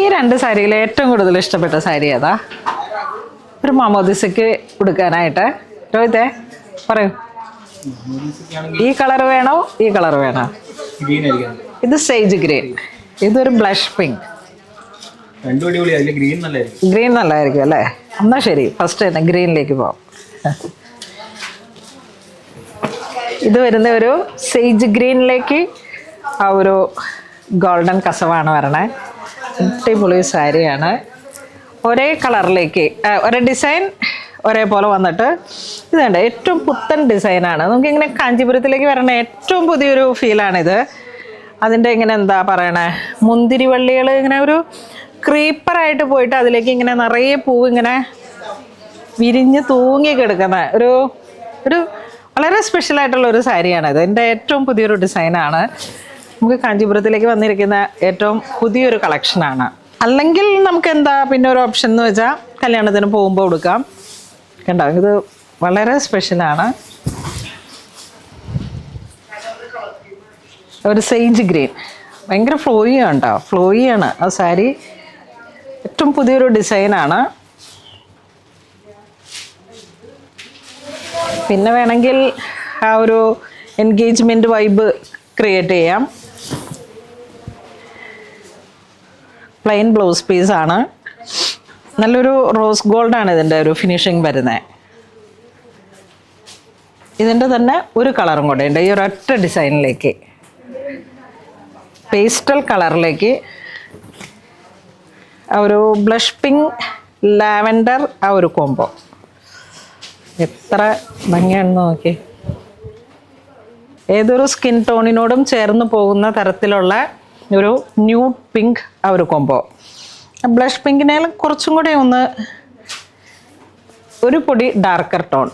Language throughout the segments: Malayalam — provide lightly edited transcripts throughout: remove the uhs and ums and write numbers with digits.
ഈ രണ്ട് സാരിയിൽ ഏറ്റവും കൂടുതൽ ഇഷ്ടപ്പെട്ട സാരി ഏതാ? ഒരു മാമോദിസയ്ക്ക് കൊടുക്കാനായിട്ട്. രോഹിതേ പറയൂ, ഈ കളർ വേണോ ഈ കളർ വേണോ? ഇത് സേജ് ഗ്രീൻ, ഇതൊരു ബ്ലഷ് പിങ്ക്. ഗ്രീൻ നല്ലതായിരിക്കും അല്ലേ? എന്നാ ശരി, ഫസ്റ്റ് തന്നെ ഗ്രീനിലേക്ക് പോവാം. ഇത് വരുന്ന ഒരു സേജ് ഗ്രീനിലേക്ക് ആ ഒരു ഗോൾഡൻ കസവാണ് വരണേ. അടിപൊളി സാരിയാണ്. ഒരേ കളറിലേക്ക് ഒരേ ഡിസൈൻ ഒരേപോലെ വന്നിട്ട് ഇതുണ്ട്. ഏറ്റവും പുത്തൻ ഡിസൈനാണ്. നമുക്കിങ്ങനെ കാഞ്ചീപുരത്തിലേക്ക് വരണ ഏറ്റവും പുതിയൊരു ഫീലാണിത്. അതിൻ്റെ ഇങ്ങനെ എന്താ പറയണേ, മുന്തിരിവള്ളികൾ ഇങ്ങനെ ഒരു ക്രീപ്പറായിട്ട് പോയിട്ട് അതിലേക്ക് ഇങ്ങനെ നിറയെ പൂവ് ഇങ്ങനെ വിരിഞ്ഞ് തൂങ്ങി കിടക്കുന്ന ഒരു ഒരു വളരെ സ്പെഷ്യലായിട്ടുള്ള ഒരു സാരിയാണിത്. എൻ്റെ ഏറ്റവും പുതിയൊരു ഡിസൈനാണ്. നമുക്ക് കാഞ്ചീപുരത്തിലേക്ക് വന്നിരിക്കുന്ന ഏറ്റവും പുതിയൊരു കളക്ഷനാണ്. അല്ലെങ്കിൽ നമുക്ക് എന്താ പിന്നെ ഒരു ഓപ്ഷൻ എന്ന് വെച്ചാൽ കല്യാണത്തിന് പോകുമ്പോൾ കൊടുക്കാം. കണ്ടോ, ഇത് വളരെ സ്പെഷ്യലാണ്. ഒരു സേജ് ഗ്രീൻ, ഭയങ്കര ഫ്ലോയിയാണ് കേട്ടോ, ഫ്ലോയിയാണ് ആ സാരി. ഏറ്റവും പുതിയൊരു ഡിസൈനാണ്. പിന്നെ വേണമെങ്കിൽ ആ ഒരു എൻഗേജ്മെൻറ്റ് വൈബ് ക്രിയേറ്റ് ചെയ്യാം. പ്ലെയിൻ ബ്ലൗസ് പീസാണ്. നല്ലൊരു റോസ് ഗോൾഡാണ് ഇതിൻ്റെ ഒരു ഫിനിഷിങ് വരുന്നത്. ഇതിൻ്റെ തന്നെ ഒരു കളറും കൂടെ ഉണ്ട്. ഈ ഒരൊറ്റ ഡിസൈനിലേക്ക് പേസ്റ്റൽ കളറിലേക്ക് ആ ഒരു ബ്ലഷ് പിങ്ക് ലാവൻഡർ ആ ഒരു കോംബോ എത്ര ഭംഗിയാണെന്ന് നോക്കി. ഏതൊരു സ്കിൻ ടോണിനോടും ചേർന്ന് പോകുന്ന തരത്തിലുള്ള ഒരു ന്യൂഡ് പിങ്ക് ആ ഒരു കോംബോ. ബ്ലഷ് പിങ്കിനേലും കുറച്ചും കൂടെ ഒന്ന് ഒരു പൊടി ഡാർക്കർ ടോൺ.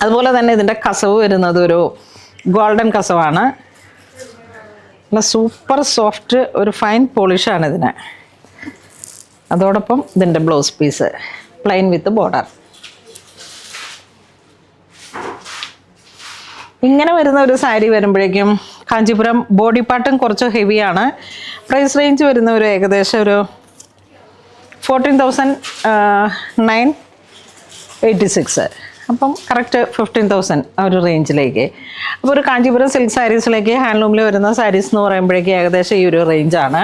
അതുപോലെ തന്നെ ഇതിൻ്റെ കസവ് വരുന്നത് ഒരു ഗോൾഡൻ കസവാണ്. നല്ല സൂപ്പർ സോഫ്റ്റ് ഒരു ഫൈൻ പോളിഷാണ് ഇതിന്. അതോടൊപ്പം ഇതിൻ്റെ blouse piece plain with border. ഇങ്ങനെ വരുന്ന ഒരു സാരി വരുമ്പോഴേക്കും കാഞ്ചീപുരം ബോഡി പാർട്ടും കുറച്ച് ഹെവിയാണ്. പ്രൈസ് റേഞ്ച് വരുന്ന ഒരു ഏകദേശം ഒരു 14,986. അപ്പം കറക്റ്റ് 15,000 ആ ഒരു റേഞ്ചിലേക്ക്. അപ്പോൾ ഒരു കാഞ്ചീപുരം സിൽക്ക് സാരീസിലേക്ക് ഹാൻഡ്ലൂമിൽ വരുന്ന സാരീസ് എന്ന് പറയുമ്പോഴേക്കും ഏകദേശം ഈ ഒരു റേഞ്ചാണ്.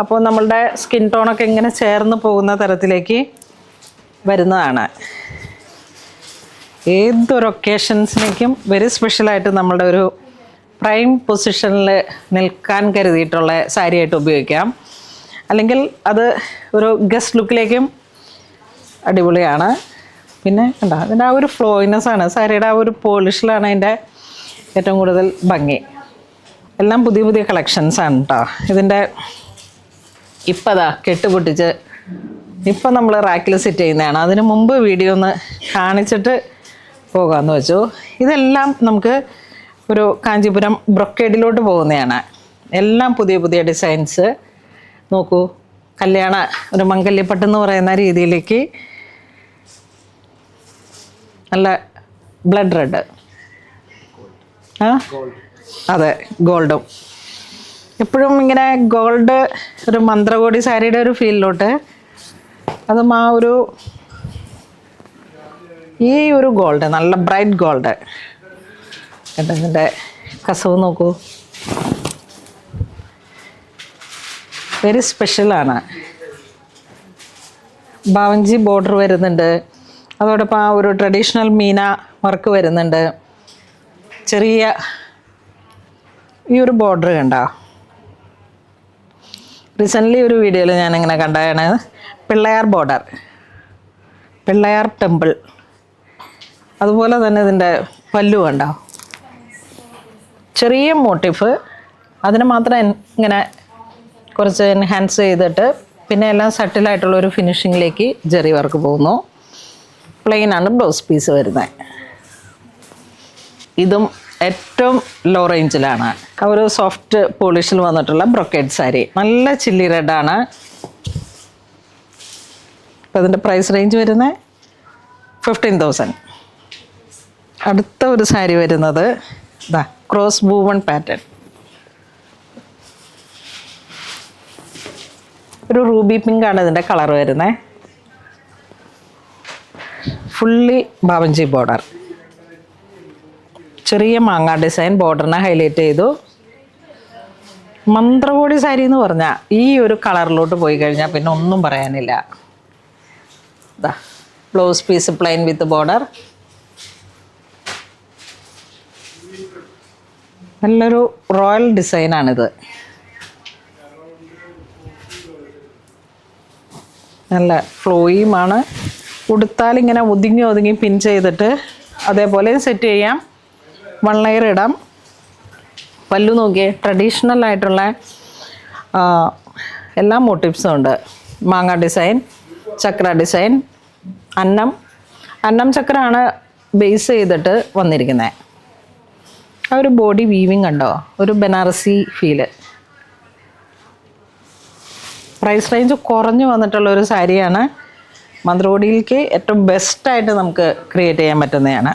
അപ്പോൾ നമ്മളുടെ സ്കിൻ ടോണൊക്കെ ഇങ്ങനെ ചേർന്ന് പോകുന്ന തരത്തിലേക്ക് വരുന്നതാണ്. ഏതൊരു ഒക്കേഷൻസിലേക്കും വെരി സ്പെഷ്യലായിട്ട് നമ്മളുടെ ഒരു പ്രൈം പൊസിഷനിൽ നിൽക്കാൻ കരുതിയിട്ടുള്ള സാരിയായിട്ട് ഉപയോഗിക്കാം. അല്ലെങ്കിൽ അത് ഒരു ഗസ്റ്റ് ലുക്കിലേക്കും അടിപൊളിയാണ്. പിന്നെ കണ്ടോ, അതിൻ്റെ ആ ഒരു ഫ്ലോയിനെസ്സാണ് സാരിയുടെ, ആ ഒരു പോളിഷിലാണ് അതിൻ്റെ ഏറ്റവും കൂടുതൽ ഭംഗി. എല്ലാം പുതിയ പുതിയ കളക്ഷൻസാണ് കേട്ടോ. ഇതിൻ്റെ ഇപ്പം അതാ കെട്ടുപൊട്ടിച്ച് ഇപ്പം നമ്മൾ റാക്കിൽ സെറ്റ് ചെയ്യുന്നതാണ്. അതിന് മുമ്പ് വീഡിയോ ഒന്ന് കാണിച്ചിട്ട് പോകാമെന്ന് വെച്ചു. ഇതെല്ലാം നമുക്ക് ഒരു കാഞ്ചീപുരം ബ്രൊക്കേഡിലോട്ട് പോകുന്നതാണ്. എല്ലാം പുതിയ പുതിയ ഡിസൈൻസ്. നോക്കൂ, കല്യാണ ഒരു മംഗല്യപ്പട്ടെന്ന് പറയുന്ന രീതിയിലേക്ക് നല്ല ബ്ലഡ് റെഡ്, അതെ ഗോൾഡും. എപ്പോഴും ഇങ്ങനെ ഗോൾഡ് ഒരു മന്ത്രകോടി സാരിയുടെ ഒരു ഫീലിലോട്ട്, അതും ആ ഒരു ഈ ഒരു ഗോൾഡ് നല്ല ബ്രൈറ്റ് ഗോൾഡ്. ഇതിൻ്റെ കസവ് നോക്കൂ, വെരി സ്പെഷ്യലാണ്. ബാവഞ്ചി ബോർഡർ വരുന്നുണ്ട്. അതോടൊപ്പം ആ ഒരു ട്രഡീഷണൽ മീന വർക്ക് വരുന്നുണ്ട്. ചെറിയ ഈ ഒരു ബോർഡർ കണ്ടോ, റീസെൻ്റ്ലി ഒരു വീഡിയോയിൽ ഞാനിങ്ങനെ കണ്ടതാണ്. Pillaiyar border, Pillaiyar temple. അതുപോലെ തന്നെ ഇതിൻ്റെ പല്ലു കണ്ടോ, ചെറിയ മോട്ടീഫ്. അതിന് മാത്രം ഇങ്ങനെ കുറച്ച് എൻഹാൻസ് ചെയ്തിട്ട് പിന്നെ എല്ലാം സട്ടിലായിട്ടുള്ളൊരു ഫിനിഷിങ്ങിലേക്ക് ജെറി വർക്ക് പോകുന്നു. പ്ലെയിനാണ് ബ്ലൗസ് പീസ് വരുന്നത്. ഇതും ഏറ്റവും ലോ റേഞ്ചിലാണ്. ഒരു സോഫ്റ്റ് പോളിഷിൽ വന്നിട്ടുള്ള ബ്രൊക്കേഡ് സാരി, നല്ല ചില്ലി റെഡാണ്. അപ്പോൾ അതിൻ്റെ പ്രൈസ് റേഞ്ച് വരുന്നത് 15,000. അടുത്ത ഒരു സാരി വരുന്നത് ഇതാ ക്രോസ് വൂവൺ പാറ്റേൺ. ഒരു റൂബി പിങ്ക് ആണ് ഇതിൻ്റെ കളർ വരുന്നത്. ഫുള്ളി ബാവഞ്ചി ബോർഡർ, ചെറിയ മാങ്ങ ഡിസൈൻ ബോർഡറിനെ ഹൈലൈറ്റ് ചെയ്തു. മന്ത്രകോടി സാരി എന്ന് പറഞ്ഞാൽ ഈ ഒരു കളറിലോട്ട് പോയി കഴിഞ്ഞാൽ പിന്നെ ഒന്നും പറയാനില്ല. ഇതാ blouse piece plain with border. നല്ലൊരു റോയൽ ഡിസൈനാണിത്. നല്ല ഫ്ലോയിയുമാണ്. ഉടുത്താൽ ഇങ്ങനെ ഒതുങ്ങി ഒതുങ്ങി പിൻ ചെയ്തിട്ട് അതേപോലെ സെറ്റ് ചെയ്യാം. 1 ലെയർ ഇടാം. പല്ലു നോക്കിയേ, ട്രഡീഷണൽ ആയിട്ടുള്ള എല്ലാ മോട്ടീവ്സും ഉണ്ട്. മാങ്ങ ഡിസൈൻ, ചക്ര ഡിസൈൻ, അന്നം ചക്രമാണ് ബേസ് ചെയ്തിട്ട് വന്നിരിക്കുന്നത്. ആ ഒരു ബോഡി വീവിങ് കണ്ടോ, ഒരു ബനാറസി ഫീല്. പ്രൈസ് റേഞ്ച് കുറഞ്ഞു വന്നിട്ടുള്ള ഒരു സാരിയാണ്. മന്ത്രകോടിയിലേക്ക് ഏറ്റവും ബെസ്റ്റായിട്ട് നമുക്ക് ക്രിയേറ്റ് ചെയ്യാൻ പറ്റുന്നതാണ്.